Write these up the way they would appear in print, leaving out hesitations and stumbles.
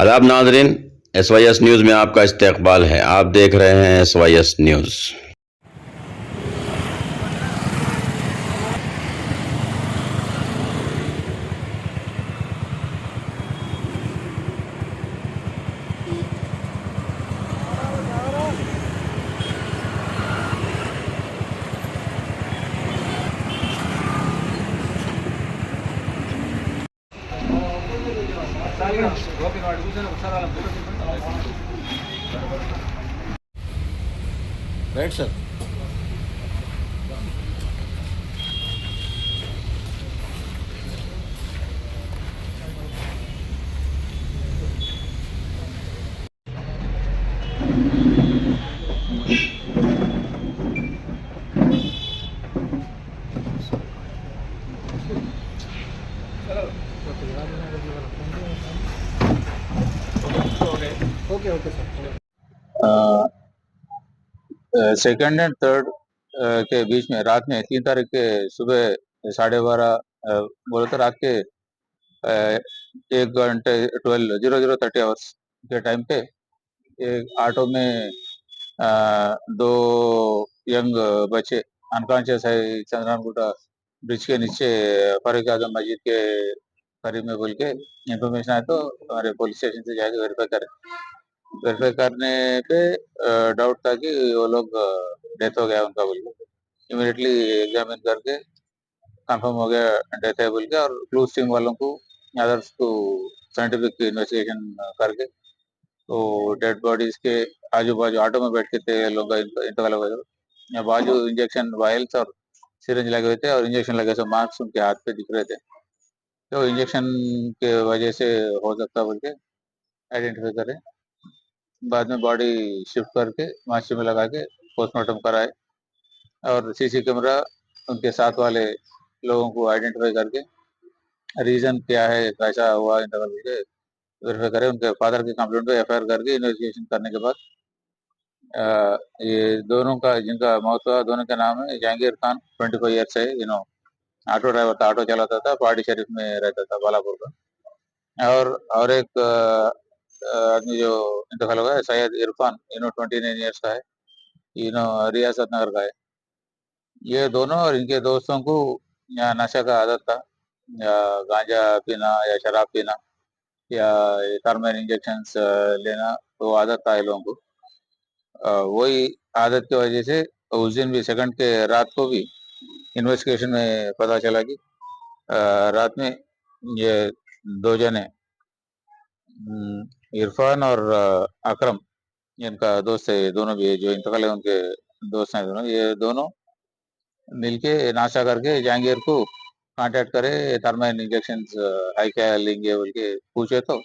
आदाब नाजरीन, SYS news में आपका इस्तकबाल है। आप देख रहे हैं SYS news. Right sir. Okay okay sir. Second and third के बीच में रात में 3 तारीख के सुबह 12:30 बोले तो रात के 1 घंटे 12:00 के टाइम पे एक ऑटो में दो यंग बच्चे अनकॉन्शियस है चंद्रानगुटा ब्रिज के नीचे फारूक आजम मस्जिद के करीब में बोल के इन्फॉर्मेशन आया तो हमारे पुलिस स्टेशन से जाके वेरीफाई करने पे डाउट था कि वो लोग डेथ हो गया उनका बोल के इमीडिएटली एग्जामिन करके कंफर्म हो गया डेथ है बोल के और क्लूज टीम वालों को अदर्स को साइंटिफिक इन्वेस्टिगेशन करके तो डेड बॉडीज के आजू बाजू ऑटो में बैठ के थे लोग इंतकाल हो गए. या बाजू इंजेक्शन वायल्स और सिरिंज लगे हुए थे और इंजेक्शन लगे थे मार्क्स उनके हाथ पे दिख रहे थे तो इंजेक्शन के वजह से हो सकता बोल के आइडेंटिफाई करें. बाद में बॉडी शिफ्ट करके माशी में लगा के पोस्टमार्टम कराए और सीसी कैमरा उनके साथ वाले लोगों को आइडेंटिफाई करके रीजन क्या है कैसा हुआ इंटरवल के वेरीफाई करें. उनके फादर के कंप्लेंट पे एफआईआर करके इन्वेस्टिगेशन करने के बाद ये दोनों का जिनका मौत हुआ दोनों का नाम है जहांगीर खान 25 ईयर्स है. ऑटो ड्राइवर था, ऑटो चलाता था, पहाड़ी शरीफ में रहता था बालापुर का. और एक आदमी जो इंतकाल हो गया है सैयद इरफान 29 ईयर्स का है, रियासत नगर का है. ये दोनों और इनके दोस्तों को या नशा का आदत था या गांजा पीना या शराब पीना या टर्मन इंजेक्शंस लेना तो आदत था ये लोगों को. वही आदत की वजह से उस दिन भी सेकंड के रात को भी इन्वेस्टिगेशन में पता चला कि रात में ये दो जने इरफान और अकरम इनका दोस्त है. ये दोनों भी जो इंतकाल है उनके दोस्त हैं दोनों. ये दोनों मिलके नाशा करके जहांगीर को कांटेक्ट करे टर्माइन इंजेक्शन है क्या लेंगे बोल के पूछे तो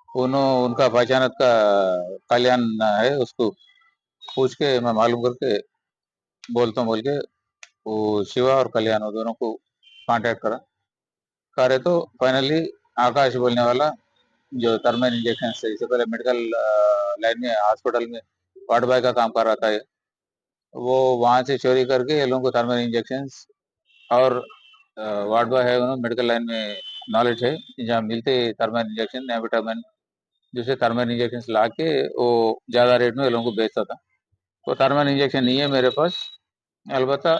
उनका पहचानत का कल्याण है उसको पूछ के मैं मालूम करके बोलता हूँ बोल के वो शिवा और कल्याण वो दोनों को कांटेक्ट करे तो फाइनली आकाश बोलने वाला जो टर्माइन इंजेक्शन से इससे पहले मेडिकल लाइन में हॉस्पिटल में वार्ड बॉय का काम कर रहा था ये, वो वहां से चोरी करके ये लोगों को थर्मल इंजेक्शन और वार्ड बॉय है उन्होंने मेडिकल लाइन में नॉलेज है जहाँ मिलते थर्मल इंजेक्शन एम्फेटामिन जिसे थर्मल इंजेक्शन ला के वो ज़्यादा रेट में ये लोगों को बेचता था. तो थर्मल इंजेक्शन नहीं है मेरे पास, अलबत्ता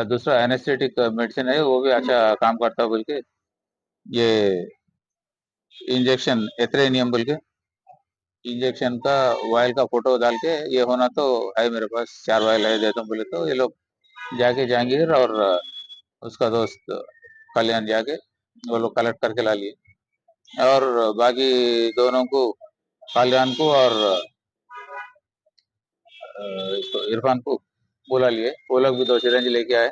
दूसरा एनेस्थेटिक मेडिसिन है वो भी अच्छा काम करता है बोल के ये इंजेक्शन एथरेनियम बोल के इंजेक्शन का वायल का फोटो डाल के ये होना तो है मेरे पास 4 वायल है देता हूँ बोले तो ये लोग जाके जहांगीर और उसका दोस्त कल्याण जाके वो लोग कलेक्ट करके ला लिए और बाकी दोनों को कल्याण को और इसको इरफान को बुला लिए. वो लोग भी 2 सिरंज लेके आए.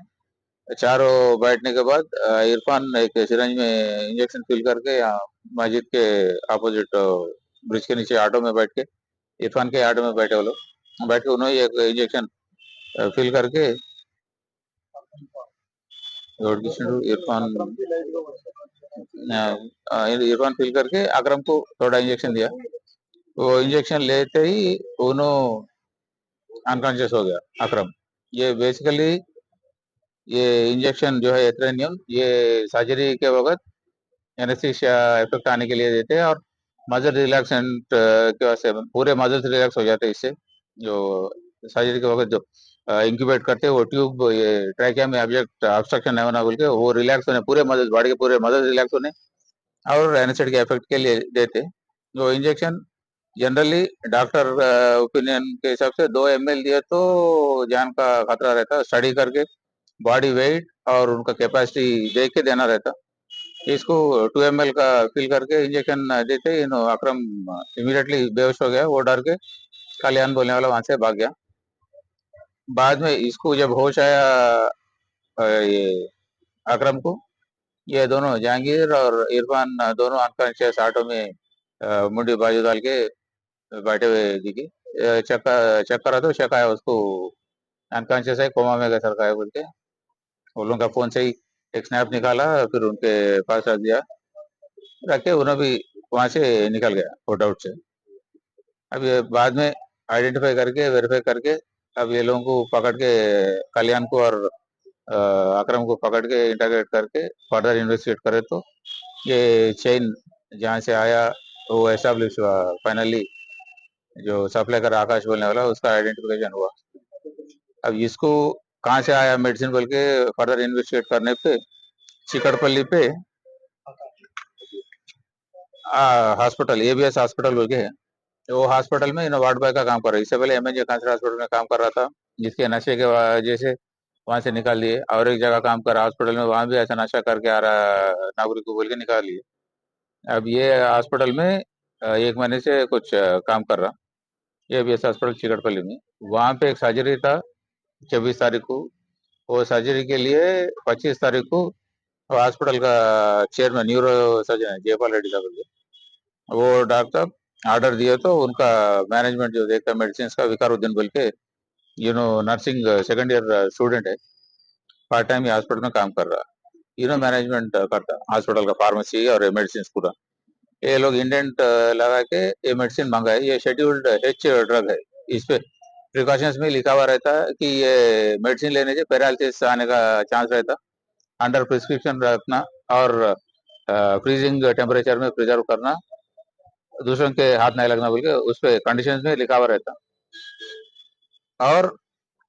चारों बैठने के बाद इरफान एक सिरंज में इंजेक्शन फिल करके यहाँ मस्जिद के अपोजिट ब्रिज के नीचे ऑटो में बैठ के इरफान के ऑटो में बैठे वो लोग बैठ के उन्होंने एक इंजेक्शन फिल करके इरफान इरफान फिल करके अकरम को थोड़ा इंजेक्शन दिया. वो इंजेक्शन लेते ही दोनों अनकॉन्शियस हो गया अकरम. ये बेसिकली ये इंजेक्शन जो है एथरेनियम ये सर्जरी के वक्त एनेस्थीसिया इफेक्ट आने के लिए देते हैं और मसल रिलैक्सेंट के वास्ते पूरे मसल्स रिलैक्स हो जाते हैं इससे। जो सर्जरी के वक्त जो इंक्यूबेट करते हैं वो ट्यूब ये ट्रैकिया में ऑब्जेक्ट ऑब्स्ट्रक्शन नहीं होना बोल के वो रिलैक्स होने पूरे मसल्स बॉडी के पूरे मसल्स रिलैक्स होने और एनेस्थेटिक इफेक्ट के लिए देते। वो इंजेक्शन जनरली डॉक्टर ओपिनियन के हिसाब से 2 ml दिए तो जान का खतरा रहता। स्टडी करके बॉडी वेट और उनका कैपेसिटी देख के देना रहता। इसको 2 ml का फिल करके इंजेक्शन देते ही अकरम इमीडिएटली बेहोश हो गया। वो डर के कल्याण बोलने वाला वहां से भाग गया। बाद में इसको जब होश आया ये अकरम को, ये दोनों जहांगीर और इरफान दोनों अनकॉन्शियस ऑटो में मुंडी बाजू डाल के बैठे हुए दिखे। चक्कर आता शक आया उसको, अनकॉन्शियस है कोमा में कैसा है बोल के वो लोगों का फोन से ही एक स्नैप निकाला, फिर उनके पास रख दिया। रख के उन्हें भी वहां से निकल गया वो डाउट से। अब ये बाद में आइडेंटिफाई करके वेरीफाई करके अब ये लोगों को पकड़ के कल्याण को और अकरम को पकड़ के इंटरगेट करके फर्दर इन्वेस्टिगेट करे तो ये चेन जहाँ से आया वो एस्टेब्लिश हुआ फाइनली। जो सप्लाई कर आकाश बोलने वाला उसका आइडेंटिफिकेशन हुआ। अब इसको कहाँ से आया मेडिसिन बोल के फर्दर इन्वेस्टिगेट करने पे चिकटपल्ली पे हॉस्पिटल एबीएस हॉस्पिटल बोल के है। वो हॉस्पिटल में वार्ड बॉय का काम कर रहा है। इससे पहले एमएनजे कैंसर हॉस्पिटल में काम कर रहा था, जिसके नशे के वजह से वहां से निकाल दिए। और एक जगह काम कर रहा हॉस्पिटल में, वहां भी ऐसा नशा करके आ रहा नागरिक को बोल के निकाल लिए। अब ये हॉस्पिटल में 1 महीने से कुछ काम कर रहा। ये भी हॉस्पिटल चिकटपल्ली में, वहां पे एक सर्जरी था 24 तारीख को। वो सर्जरी के लिए 25 तारीख को हॉस्पिटल का चेयरमैन न्यूरो सर्जन है जयपाल रेड्डी साहब बोल के, वो डॉक्टर ऑर्डर दिए तो उनका मैनेजमेंट जो देखता मेडिसिन का विकारुद्दीन बोल के नर्सिंग सेकंड ईयर स्टूडेंट है, पार्ट टाइम हॉस्पिटल में काम कर रहा। मैनेजमेंट करता हॉस्पिटल का फार्मेसी और मेडिसिन पूरा। ये लोग इंडेंट लगा के ये मेडिसिन मंगाए। ये शेड्यूल्ड एच ड्रग है। इस पे प्रिकॉशंस में लिखा हुआ रहता है कि ये मेडिसिन लेने से पैरालिसिस आने का चांस रहता, अंडर प्रिस्क्रिप्शन रखना और फ्रीजिंग टेम्परेचर में प्रिजर्व करना, दूसरों के हाथ नहीं लगना बोल के उस पे कंडीशन में लिखा हुआ रहता। और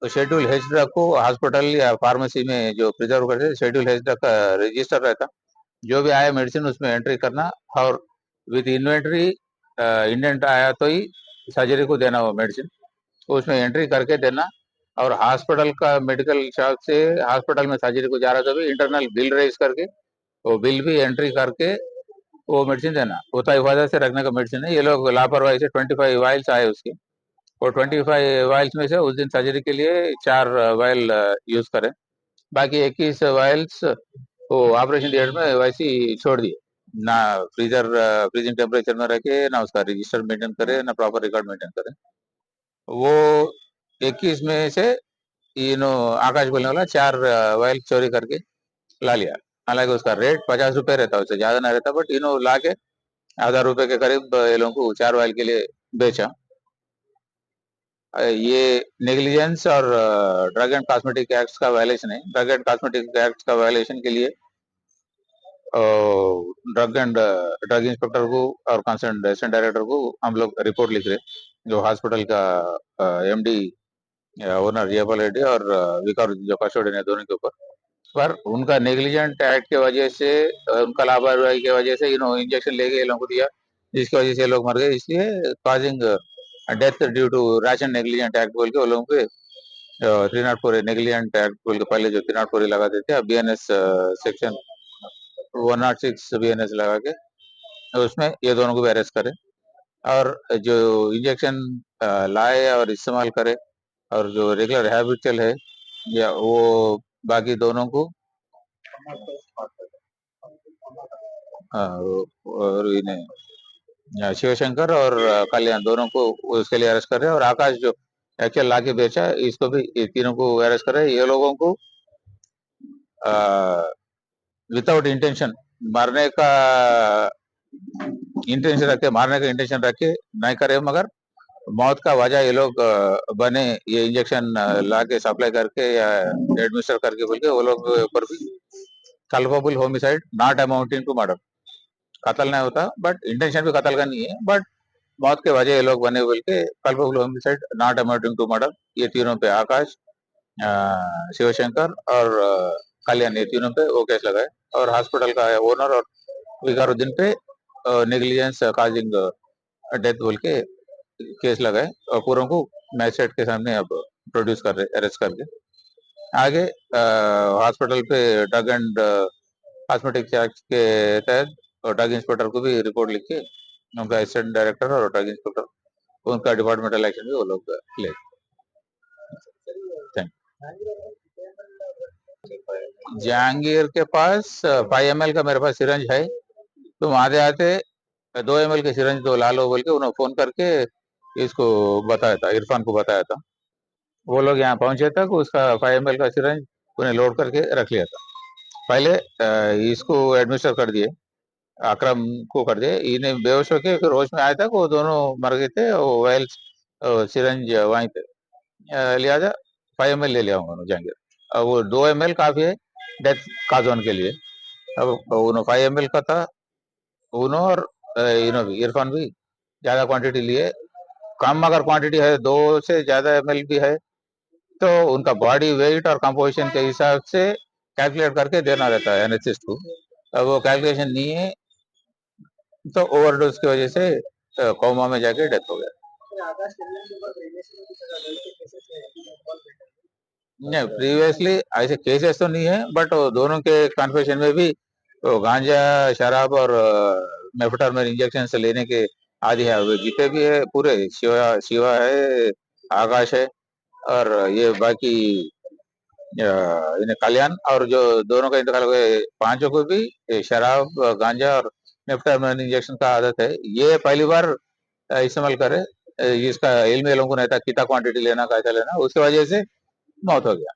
शेड्यूल एच ड्रग को हॉस्पिटल या फार्मेसी में जो प्रिजर्व करते शेड्यूल एच ड्रग का रजिस्टर रहता। जो भी आया मेडिसिन उसमें एंट्री करना और विद इन्वेंट्री इंडेंट आया तो ही सर्जरी को देना वो मेडिसिन, तो उसमें एंट्री करके देना। और हॉस्पिटल का मेडिकल शॉप से हॉस्पिटल में सर्जरी को जा रहा तो भी इंटरनल बिल रेज करके वो बिल भी एंट्री करके वो मेडिसिन देना। वो तो हिफाजत से रखने का मेडिसिन है। ये लोग लापरवाही से 25 वाइल्स आए उसके, वो 25 वाइल्स में से उस दिन सर्जरी के लिए 4 वाइल यूज करें, बाकी 21 वाइल्स वो ऑपरेशन थिएटर में वैसे ही छोड़ दिए। ना फ्रीजिंग टेम्परेचर में रखे, ना उसका रजिस्टर मेंटेन करे, ना प्रॉपर रिकॉर्ड मेंटेन करे। वो 21 में से आकाश बोलने वाला 4 वाइल चोरी करके ला लिया। हालांकि उसका रेट 50 रुपए रहता, उससे ज्यादा ना रहता, बट ला के 1000 रुपए के करीब ये लोगों को 4 वाइल के लिए बेचा। ये नेग्लिजेंस और ड्रग एंड कॉस्मेटिक एक्ट का वायलेशन है। ड्रग एंड कॉस्मेटिक एक्ट का वायलेशन के लिए ड्रग इंस्पेक्टर को और कंसर्न असिस्टेंट डायरेक्टर को हम लोग रिपोर्ट लिख रहे, जो हॉस्पिटल का एमडी ओनर जयपाल रेड्डी और विकार जो कस्टोडियन है दोनों के ऊपर। पर उनका नेग्लिजेंट एक्ट के वजह से उनका लापरवाही की वजह से इंजेक्शन लेके ये लोगों को दिया, जिसकी वजह से लोग मर गए। इसलिए causing death due to rash and negligent act बोल के वो लोगों पे 304 नेग्लिजेंट एक्ट बोल के पहले जो 304 लगा देते, अब बीएनएस सेक्शन 106 बीएनएस लगा के उसमें ये दोनों को भी अरेस्ट करे। और जो इंजेक्शन लाए और इस्तेमाल करे और जो रेगुलर हैबिचुअल है या वो बाकी दोनों को और इन्हें शिवशंकर और कल्याण दोनों को उसके लिए अरेस्ट कर रहे हैं। और आकाश जो एक्चुअल ला के बेचा इसको भी, ये तीनों को अरेस्ट कर रहे हैं। ये लोगों को विदाउट इंटेंशन मारने का इंटेंशन रख के नहीं करे, मगर मौत का वजह ये लोग बने ये इंजेक्शन ला के सप्लाई करके या एडमिनिस्टर करके बोल के वो लोग ऊपर भी culpable homicide not amounting to murder कत्ल नहीं होता, बट इंटेंशन भी कत्ल का नहीं है, बट मौत के वजह ये लोग बने बोल के culpable homicide not amounting to murder, ये तीनों पे आकाश, शिवशंकर और कल्याण, ये तीनों पे वो केस लगाए। और हॉस्पिटल का ओनर और विकारुद्दीन पे नेग्लिजेंस काजिंग डेथ बोल के केस लगाए, और पूरों को मैजिस्ट्रेट के सामने अब प्रोड्यूस कर रहे, अरेस्ट करके आगे हॉस्पिटल पे ड्रग एंड कॉस्मेटिक चार्ज के तहत और ड्रग इंस्पेक्टर को भी रिपोर्ट लिख के उनका असिस्टेंट डायरेक्टर और ड्रग इंस्पेक्टर उनका डिपार्टमेंटल एक्शन भी वो लोग ले। थैंक जहांगीर के पास 5 ml का मेरे पास सिरंज है, तो आते आते 2 ml के सिरंज दो ला लो बोल के उन्होंने फोन करके इसको बताया था, इरफान को बताया था। वो लोग यहाँ पहुंचे तक उसका 5 ml का सिरंज उन्हें लोड करके रख लिया था। पहले इसको एडमिनिस्टर कर दिए, अकरम को कर दिए, इन्हें बेहोश होके फिर होश में आया तक वो दोनों मर गए थे, वो वायल सिरंज वहीं थे, लिहाजा 5 ml ले लिया उन्होंने जहांगीर। अब वो 2 ml काफी है डेथ काजोन के लिए। अब उन्होंने 5 ml का था, उन्होंने और इन्हों भी, इरफान भी ज्यादा क्वांटिटी लिए। कम अगर क्वांटिटी है 2 से ज्यादा ml भी है तो उनका बॉडी वेट और कंपोजिशन के हिसाब से कैलकुलेट करके देना रहता है एनेस्थिस्ट को। अब वो कैलकुलेशन नहीं है तो ओवरडोज की वजह से कोमा में जाके डेथ हो गया। नहीं, प्रीवियसली ऐसे केसेस तो नहीं है, बट दोनों के कन्फेशन में भी तो गांजा, शराब और मेफेटामीन इंजेक्शन से लेने के आदि है। वो जितने भी है पूरे शिवा शिवा है, आकाश है, और ये बाकी इन्हें कल्याण और जो दोनों का इंतकाल हुए पांचों को भी ये शराब, गांजा और मेफेटामीन इंजेक्शन का आदत है। ये पहली बार इस्तेमाल करे, इसका इल्म ये लोगों को नहीं था कितना क्वांटिटी लेना, कैसा लेना, उसकी वजह से मौत हो गया।